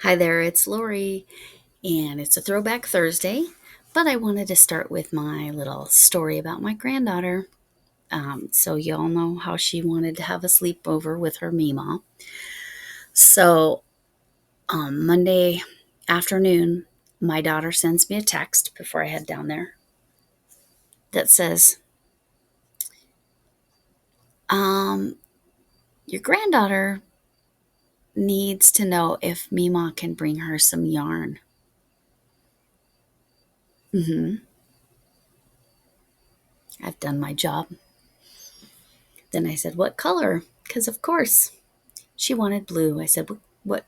Hi there, it's Lori, and it's a Throwback Thursday, but I wanted to start with my little story about my granddaughter. So, you all know how she wanted to have a sleepover with her Mima. So, Monday afternoon, my daughter sends me a text before I head down there that says, um, Your granddaughter needs to know if Mima can bring her some yarn. I've done my job. Then I said, What color? Because, of course, she wanted blue. I said, What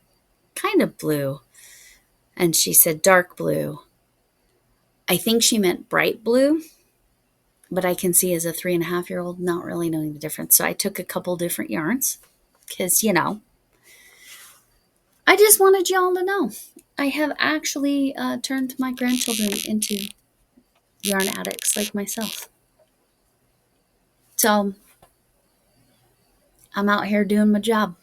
kind of blue? And she said, Dark blue. I think she meant bright blue, but I can see as a 3.5-year-old not really knowing the difference. So I took a couple different yarns because, I just wanted y'all to know. I have actually turned my grandchildren into yarn addicts like myself. So I'm out here doing my job.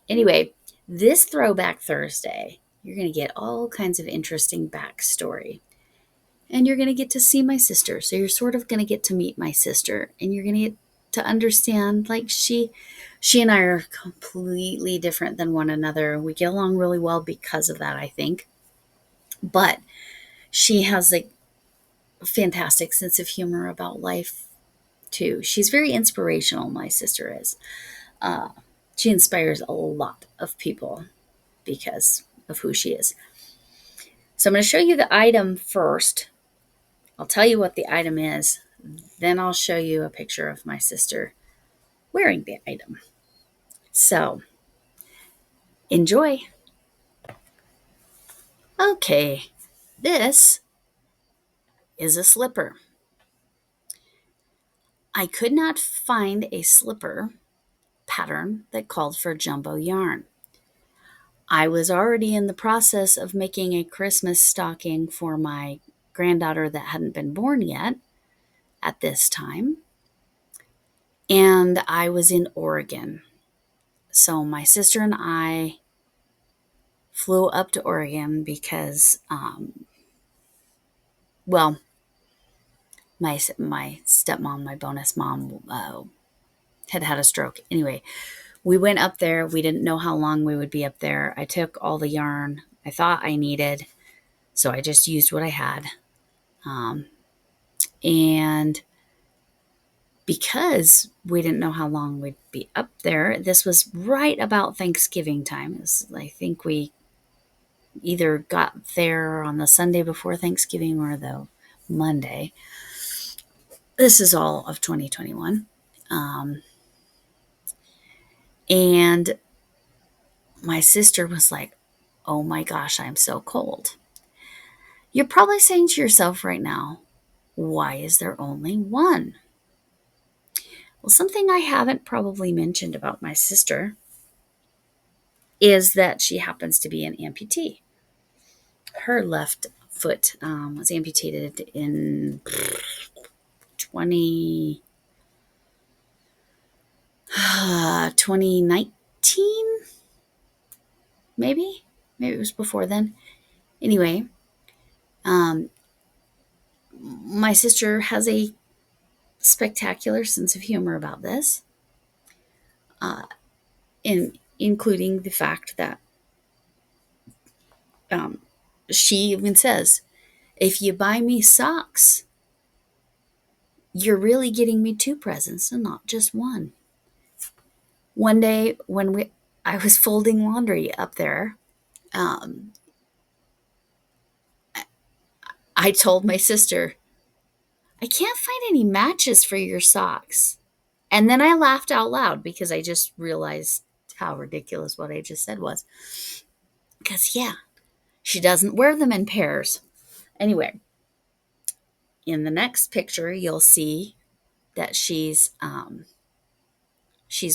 Anyway, this Throwback Thursday, you're going to get all kinds of interesting backstory. And you're going to get to see my sister. So you're sort of going to get to meet my sister. And you're going to get to understand, like, she and I are completely different than one another. We get along really well because of that, I think. But she has a fantastic sense of humor about life, too. She's very inspirational, my sister is. Uh, she inspires a lot of people because of who she is. So I'm going to show you the item first. I'll tell you what the item is. Then I'll show you a picture of my sister wearing the item. So enjoy. Okay, this is a slipper. I could not find a slipper pattern that called for jumbo yarn. I was already in the process of making a Christmas stocking for my granddaughter that hadn't been born yet at this time. And I was in Oregon. So my sister and I flew up to Oregon because, well, my stepmom, my bonus mom, had a stroke. Anyway, we went up there. We didn't know how long we would be up there. I took all the yarn I thought I needed, so I just used what I had. And because we didn't know how long we'd be up there, this was right about Thanksgiving time. I think we either got there on the Sunday before Thanksgiving or the Monday. This is all of 2021. And my sister was like, Oh my gosh, I'm so cold. You're probably saying to yourself right now, why is there only one? Well, something I haven't probably mentioned about my sister is that she happens to be an amputee. Her left foot was amputated in 2019, maybe it was before then. Anyway, um, my sister has a spectacular sense of humor about this, including the fact that she even says, if you buy me socks, you're really getting me two presents and not just one. One day when I was folding laundry up there, um, I told my sister, I can't find any matches for your socks. And then I laughed out loud because I just realized how ridiculous what I just said was. Because, yeah, she doesn't wear them in pairs. Anyway, in the next picture, you'll see that she's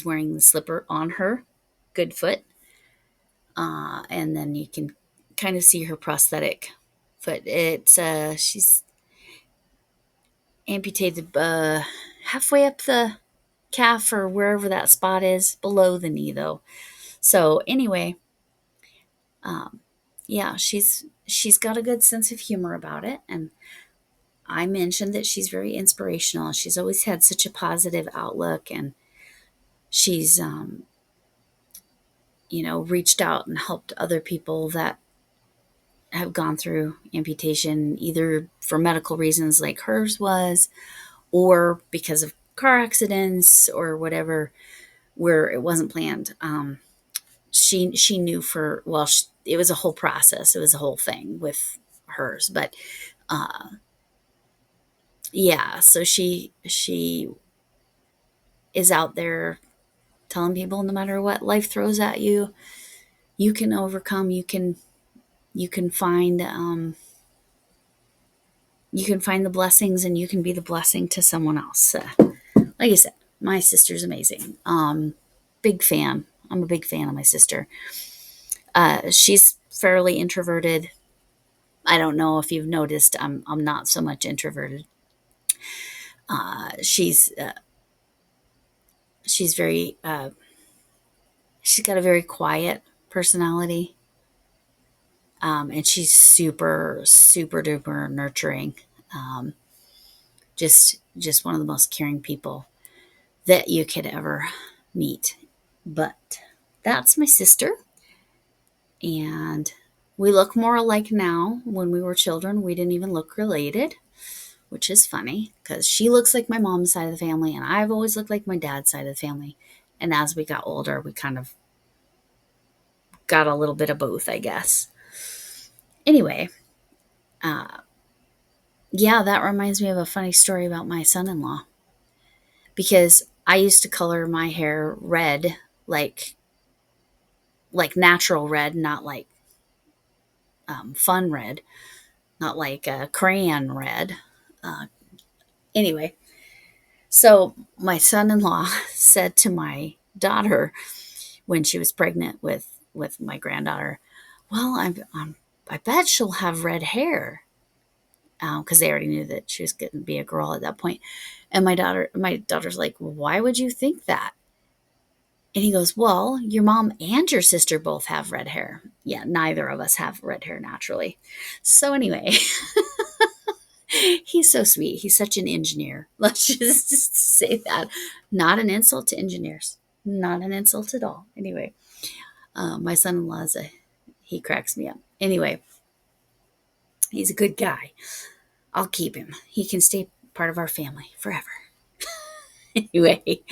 wearing the slipper on her good foot. And then you can kind of see her prosthetic foot. She's amputated halfway up the calf or wherever that spot is, below the knee though. So anyway, um, yeah, she's got a good sense of humor about it, and I mentioned that she's very inspirational. She's always had such a positive outlook, and she's reached out and helped other people that have gone through amputation, either for medical reasons like hers was, or because of car accidents or whatever, where it wasn't planned. She knew it was a whole process. It was a whole thing with hers, but yeah. So she is out there telling people no matter what life throws at you, you can overcome. You can find the blessings, and you can be the blessing to someone else. Like I said, my sister's amazing. Big fan. I'm a big fan of my sister. She's fairly introverted. I don't know if you've noticed. I'm not so much introverted. She's very she's got a very quiet personality, and she's super super duper nurturing. Um, just one of the most caring people that you could ever meet. But that's my sister, and we look more alike now. When we were children, we didn't even look related, which is funny because she looks like my mom's side of the family, and I've always looked like my dad's side of the family. And as we got older, we kind of got a little bit of both, I guess. Anyway, yeah, that reminds me of a funny story about my son in law, because I used to color my hair red, like natural red, not like fun red, not like crayon red. Uh, anyway, so my son in law said to my daughter when she was pregnant with my granddaughter, "Well, I bet she'll have red hair," because they already knew that she was going to be a girl at that point. And my daughter's like, "Why would you think that?" And he goes, "Well, your mom and your sister both have red hair." Yeah, neither of us have red hair naturally. So anyway, he's so sweet. He's such an engineer. Let's just say that. Not an insult to engineers. Not an insult at all. Anyway, my son-in-law he cracks me up. Anyway, he's a good guy. I'll keep him. He can stay part of our family forever. Anyway,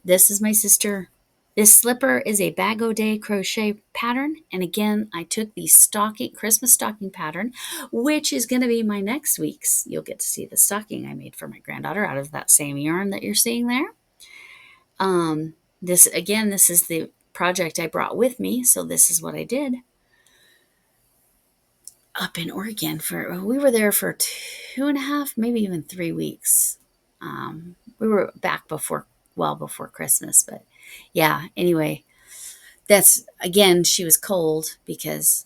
this is my sister. This slipper is a Bag O' Day crochet pattern. And again, I took the Christmas stocking pattern, which is going to be my next week's. You'll get to see the stocking I made for my granddaughter out of that same yarn that you're seeing there. This is the project I brought with me. So this is what I did up in Oregon. We were there for 2.5, maybe even 3 weeks. We were back well before Christmas, but yeah, anyway, that's again, she was cold because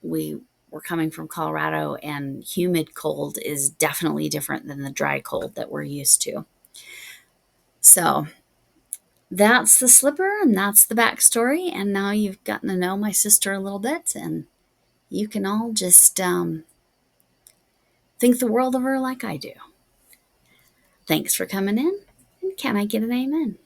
we were coming from Colorado, and humid cold is definitely different than the dry cold that we're used to. So that's the slipper, and that's the backstory. And now you've gotten to know my sister a little bit, and you can all just think the world of her like I do. Thanks for coming in, and can I get an amen?